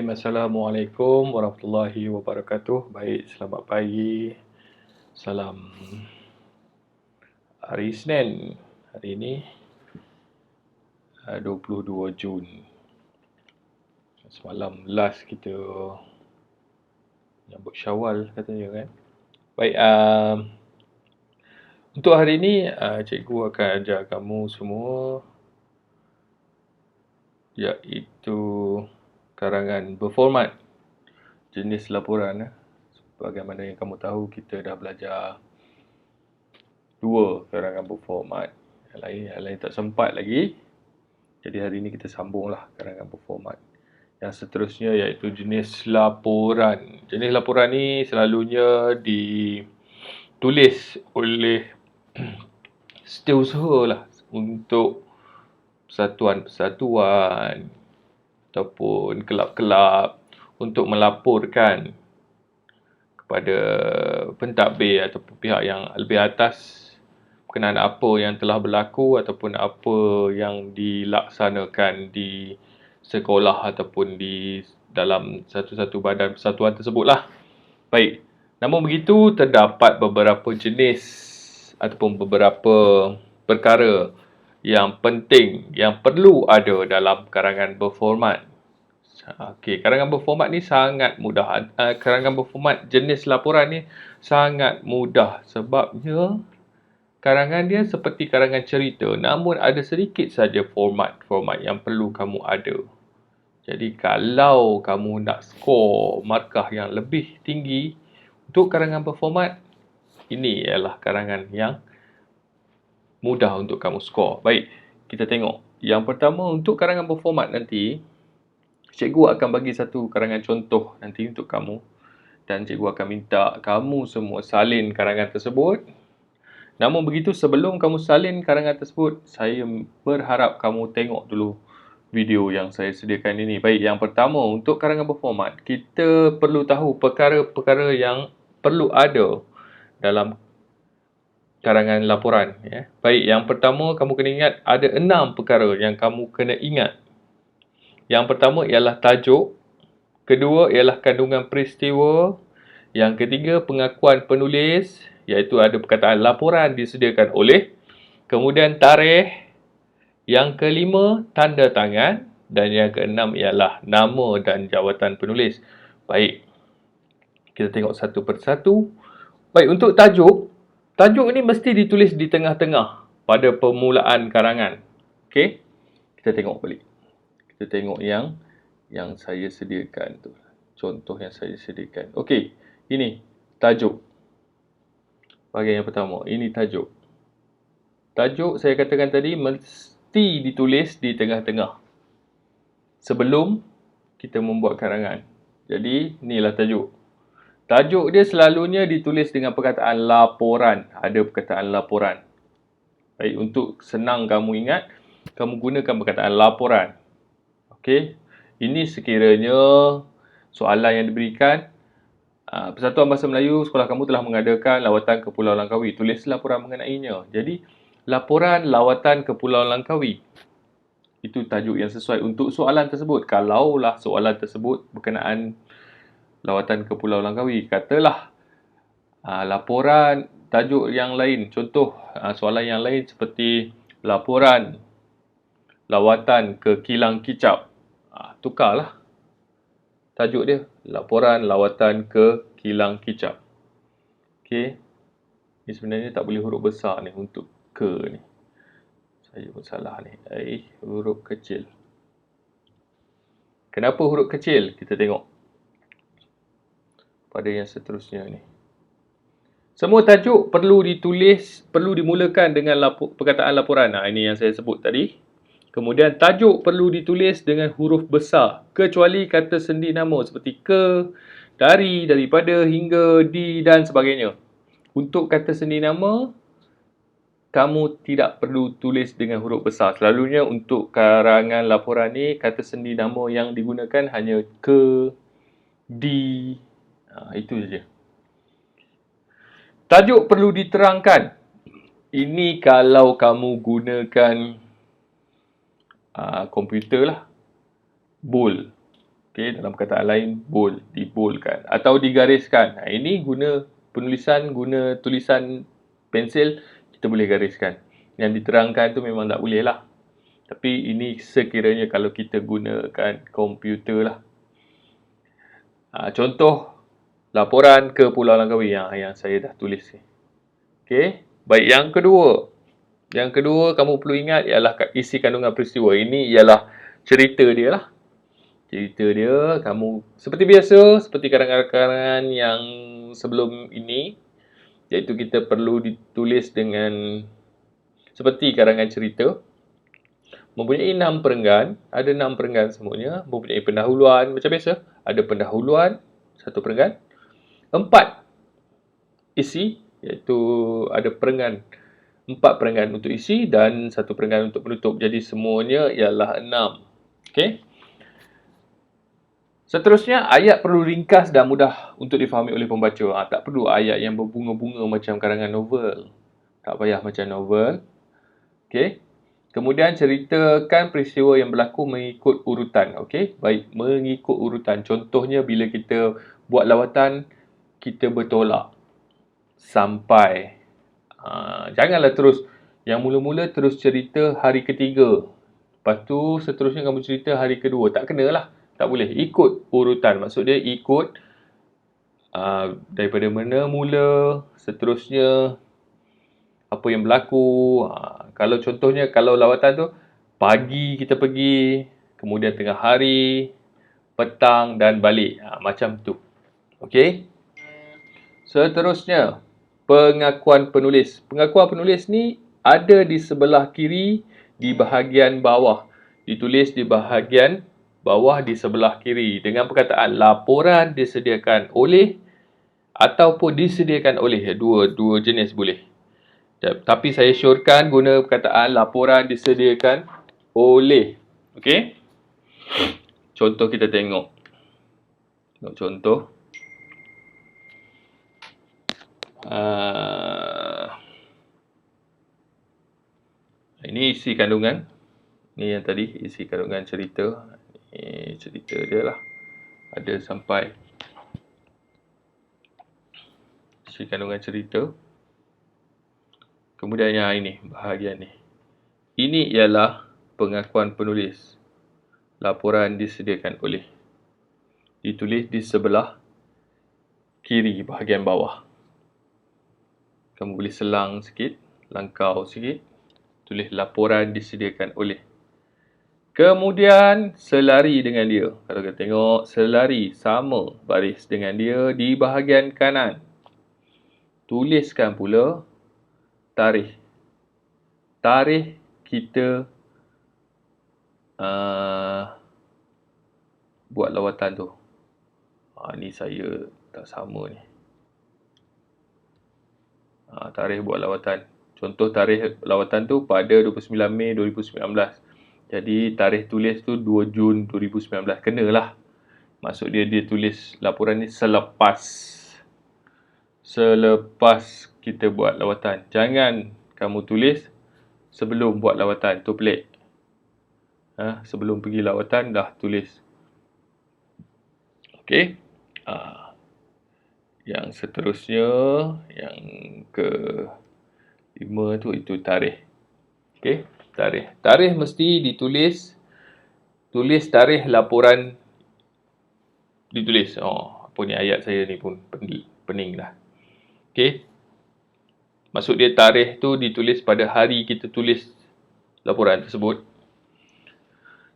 Assalamualaikum warahmatullahi wabarakatuh. Baik, selamat pagi. Salam hari Isnin. Hari ini 22 Jun. Semalam last kita nyambut Syawal katanya kan. Baik, untuk hari ini cikgu akan ajar kamu semua iaitu karangan berformat jenis laporan. Bagaimana yang kamu tahu, kita dah belajar 2 karangan berformat. Yang lain tak sempat lagi. Jadi hari ini kita sambunglah karangan berformat. Yang seterusnya iaitu jenis laporan. Jenis laporan ni selalunya ditulis oleh setiausaha lah untuk persatuan-persatuan ataupun kelab-kelab untuk melaporkan kepada pentadbir ataupun pihak yang lebih atas berkenaan apa yang telah berlaku ataupun apa yang dilaksanakan di sekolah ataupun di dalam satu-satu badan persatuan tersebutlah. Baik, namun begitu terdapat beberapa jenis ataupun beberapa perkara yang penting yang perlu ada dalam karangan berformat. Okey, karangan berformat ni sangat mudah. Karangan berformat jenis laporan ni sangat mudah sebabnya karangan dia seperti karangan cerita, namun ada sedikit saja format yang perlu kamu ada. Jadi kalau kamu nak skor markah yang lebih tinggi untuk karangan berformat, ini ialah karangan yang mudah untuk kamu skor. Baik, kita tengok. Yang pertama, untuk karangan berformat nanti, cikgu akan bagi satu karangan contoh nanti untuk kamu. Dan cikgu akan minta kamu semua salin karangan tersebut. Namun begitu, sebelum kamu salin karangan tersebut, saya berharap kamu tengok dulu video yang saya sediakan ini. Baik, yang pertama, untuk karangan berformat, kita perlu tahu perkara-perkara yang perlu ada dalam karangan laporan. Ya. Baik, yang pertama, kamu kena ingat ada 6 perkara yang kamu kena ingat. Yang pertama ialah tajuk. Kedua ialah kandungan peristiwa. Yang ketiga, pengakuan penulis, iaitu ada perkataan laporan disediakan oleh. Kemudian tarikh. Yang kelima, tanda tangan. Dan yang keenam ialah nama dan jawatan penulis. Baik, kita tengok satu persatu. Baik, untuk tajuk. Tajuk ini mesti ditulis di tengah-tengah pada permulaan karangan. Okey, kita tengok balik. Kita tengok yang saya sediakan tu. Contoh yang saya sediakan. Okey, ini tajuk. Bahagian yang pertama, ini tajuk. Tajuk saya katakan tadi mesti ditulis di tengah-tengah sebelum kita membuat karangan. Jadi, inilah tajuk. Tajuk dia selalunya ditulis dengan perkataan laporan. Ada perkataan laporan. Baik, untuk senang kamu ingat, kamu gunakan perkataan laporan. Okey, ini sekiranya soalan yang diberikan, Persatuan Bahasa Melayu sekolah kamu telah mengadakan lawatan ke Pulau Langkawi. Tulis laporan mengenainya. Jadi, laporan lawatan ke Pulau Langkawi. Itu tajuk yang sesuai untuk soalan tersebut. Kalaulah soalan tersebut berkenaan lawatan ke Pulau Langkawi, katalah laporan tajuk yang lain. Contoh soalan yang lain seperti laporan lawatan ke Kilang Kicap. Tukarlah tajuk dia, laporan lawatan ke Kilang Kicap. Okey. Ini sebenarnya tak boleh huruf besar ni untuk ke ni. Saya pun salah ni. Huruf kecil. Kenapa huruf kecil? Kita tengok pada yang seterusnya ni. Semua tajuk perlu dimulakan dengan perkataan laporan. Ini yang saya sebut tadi. Kemudian tajuk perlu ditulis dengan huruf besar. Kecuali kata sendi nama seperti ke, dari, daripada, hingga, di dan sebagainya. Untuk kata sendi nama, kamu tidak perlu tulis dengan huruf besar. Selalunya untuk karangan laporan ni, kata sendi nama yang digunakan hanya ke, di. Itu saja. Tajuk perlu diterangkan. Ini kalau kamu gunakan komputer lah. Bold. Okey, dalam perkataan lain, bold, diboldkan atau digariskan. Ini guna penulisan, guna tulisan pensel, kita boleh gariskan. Yang diterangkan tu memang tak boleh lah. Tapi ini sekiranya kalau kita gunakan komputer lah. Contoh laporan ke Pulau Langkawi yang saya dah tulis ni. Okey, baik yang kedua. Yang kedua kamu perlu ingat ialah isi kandungan peristiwa. Ini ialah cerita dia lah. Cerita dia, kamu seperti biasa, seperti karangan-karangan yang sebelum ini, iaitu kita perlu ditulis dengan seperti karangan cerita. Mempunyai 6 perenggan, ada 6 perenggan semuanya, mempunyai pendahuluan macam biasa, ada pendahuluan, 1 perenggan, 4 isi, iaitu ada perenggan, 4 perenggan untuk isi dan 1 perenggan untuk penutup. Jadi semuanya ialah 6. Okey. Seterusnya, ayat perlu ringkas dan mudah untuk difahami oleh pembaca. Tak perlu ayat yang berbunga-bunga macam karangan novel. Tak payah macam novel. Okey. Kemudian, ceritakan peristiwa yang berlaku mengikut urutan. Okey. Baik, mengikut urutan. Contohnya, bila kita buat lawatan, kita bertolak sampai. Janganlah terus, yang mula-mula terus cerita hari ketiga. Lepas tu, seterusnya kamu cerita hari kedua. Tak kenalah. Tak boleh. Ikut urutan. Maksud dia ikut daripada mana mula, seterusnya apa yang berlaku. Kalau contohnya, kalau lawatan tu, pagi kita pergi, kemudian tengah hari, petang dan balik. Macam tu. Okey. Seterusnya, pengakuan penulis. Pengakuan penulis ni ada di sebelah kiri di bahagian bawah. Ditulis di bahagian bawah di sebelah kiri dengan perkataan laporan disediakan oleh ataupun disediakan oleh. Dua jenis boleh. Tapi saya syorkan guna perkataan laporan disediakan oleh. Okey? Contoh kita tengok. Contoh. Ini isi kandungan. Ini yang tadi isi kandungan cerita. Ini cerita dia lah. Ada sampai isi kandungan cerita. Kemudian yang ini, bahagian ni. Ini ialah pengakuan penulis. Laporan disediakan oleh. Ditulis di sebelah kiri bahagian bawah. Kamu boleh selang sikit, langkau sikit. Tulis laporan disediakan oleh. Kemudian selari dengan dia. Kalau kita tengok selari sama baris dengan dia di bahagian kanan. Tuliskan pula tarikh. Tarikh kita buat lawatan tu. Ni saya tak sama ni. Tarikh buat lawatan. Contoh tarikh lawatan tu pada 29 Mei 2019. Jadi tarikh tulis tu 2 Jun 2019. Kenalah. Maksud dia tulis laporan ni selepas kita buat lawatan. Jangan kamu tulis sebelum buat lawatan. Tu pelik. Sebelum pergi lawatan dah tulis. Okey. Yang seterusnya, yang ke-5 tu, itu tarikh. Okey. Tarikh mesti ditulis. Tulis tarikh laporan ditulis. Apa ni ayat saya ni pun pening dah. Okey. Maksud dia tarikh tu ditulis pada hari kita tulis laporan tersebut.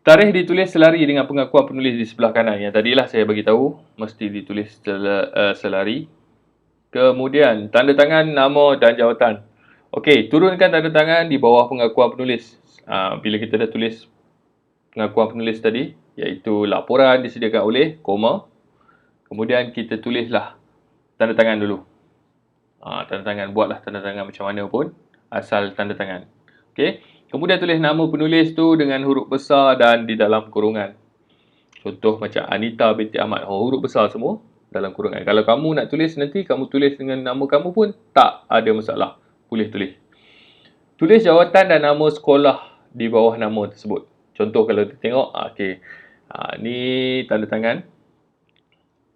Tarikh ditulis selari dengan pengakuan penulis di sebelah kanan. Yang tadilah saya bagi tahu mesti ditulis selari. Kemudian tanda tangan, nama dan jawatan. Okey, turunkan tanda tangan di bawah pengakuan penulis. Bila kita dah tulis pengakuan penulis tadi, iaitu laporan disediakan oleh, koma. Kemudian kita tulislah tanda tangan dulu. Tanda tangan, buatlah tanda tangan macam mana pun, asal tanda tangan. Okey. Kemudian tulis nama penulis tu dengan huruf besar dan di dalam kurungan. Contoh macam Anita binti Ahmad. Huruf besar semua dalam kurungan. Kalau kamu nak tulis nanti, kamu tulis dengan nama kamu pun tak ada masalah. Boleh tulis. Tulis jawatan dan nama sekolah di bawah nama tersebut. Contoh kalau kita tengok, okey. Ni tanda tangan.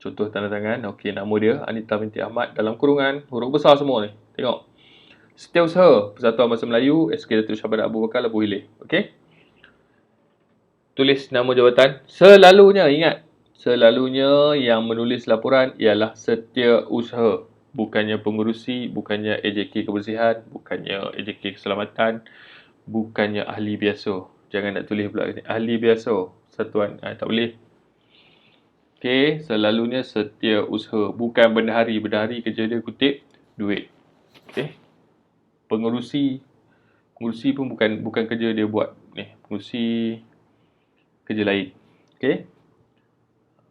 Contoh tanda tangan. Okey, nama dia Anita binti Ahmad dalam kurungan. Huruf besar semua ni. Tengok. Setiausaha Persatuan Bahasa Melayu SK Datuk Syahbana Abu Bakar Labuh Hileh. Okey. Tulis nama jawatan. Selalunya, ingat. Selalunya yang menulis laporan ialah setiausaha. Bukannya pengurusi, bukannya AJK kebersihan, bukannya AJK keselamatan, bukannya ahli biasa. Jangan nak tulis pula ni. Ahli biasa. Satuan. Tak boleh. Okey, selalunya setiausaha. Bukan bendahari. Bendahari kerja dia kutip duit. Okey. Pengurusi pun bukan kerja dia buat ni. Pengurusi kerja lain. Okey.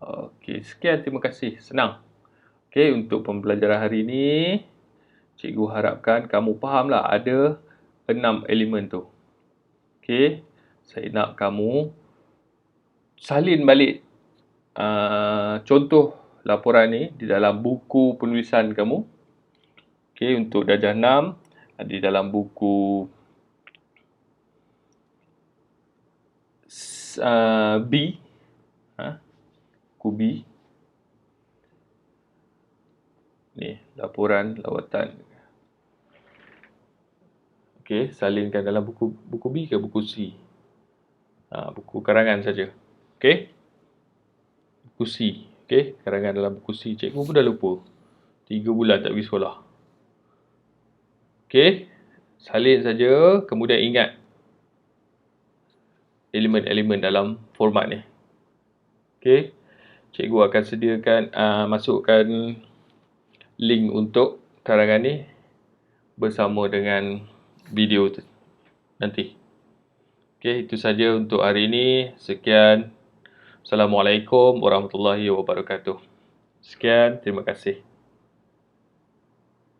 Okey, sekian, terima kasih. Senang. Okey, untuk pembelajaran hari ini, cikgu harapkan kamu fahamlah ada 6 elemen tu. Okey, saya nak kamu salin balik contoh laporan ni di dalam buku penulisan kamu. Okey, untuk darjah 6 di dalam buku B, buku B. Ni, laporan lawatan. Okey, salinkan dalam buku B ke buku C? Buku karangan saja. Okey? Buku C. Okey, karangan dalam buku C. Cikgu pun dah lupa. 3 bulan tak pergi sekolah. Okey? Salin saja, kemudian ingat elemen-elemen dalam format ni. Okey? Cikgu akan sediakan, masukkan link untuk karangan ni bersama dengan video tu nanti. Okey, itu saja untuk hari ini. Sekian. Assalamualaikum warahmatullahi wabarakatuh. Sekian, terima kasih.